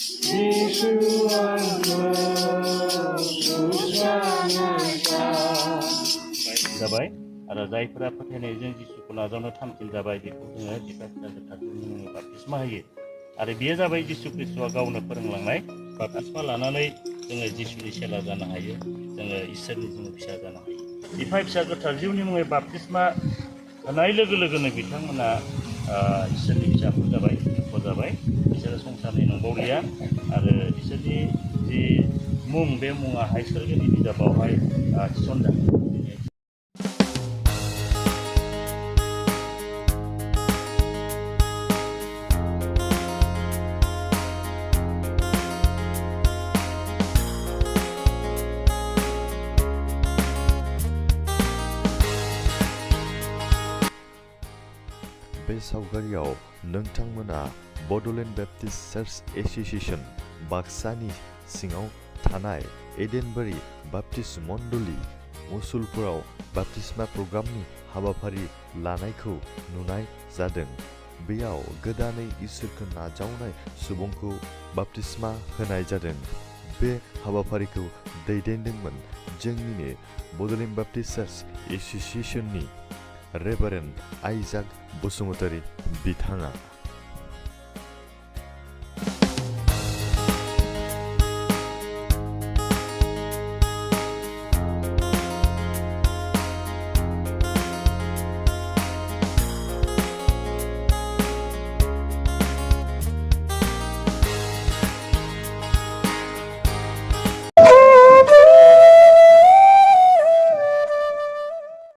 जिसु आंखौ सुस्रांनायसा जाबाय आरो जायफोरा फोथायनायजों जिसुखौ नाजावनो थामथिम जाबाय बेखौ जोङो बिफा फिसा गोथारजों बाप्तिस्मा होयो आरो बेयो जाबाय जिसु ख्रिस्टआ गावनो फोरोंलांनाय बाप्तिस्मा लानानै जोङो जिसुनि सेला जानो हायो जोङो इसोरनि जोङो फिसा जानो हायो बिफा फिसा गोथार जिउनि मुङै बाप्तिस्मा होनाय लोगो लोगोनो बिथांमोना इसोरनि फिसाफोर जाबाय जाबाय बिसोरो संसारनि नंबावलिया आरो बिसोरनि जि मुं बे मुङाहाय सोरगोनि बिजाबावहाय थिसनजादों बे सावगारियाव नोंथांमोना बड'लेण्ड बेप्टिस्ट चार्च एस'सिएशन बाक्सानि सिङाव थानाय एडेनबारि बाप्टिस्ट मण्डली मुसलपुराव बाप्तिस्मा प्रग्रामनि हाबाफारि लानायखौ नुनाय जादों। बेयाव गोदानै इसोरखौ नाजावनाय सुबुंखौ बाप्तिस्मा होनाय जादों। बे हाबाफारिखौ दैदेनदोंमोन जोंनिनो बड'लेण्ड बेप्टिस्ट चार्च एस'सिएशननि रेभारेन्ड आइजाक बसुमतारी बिथाङा।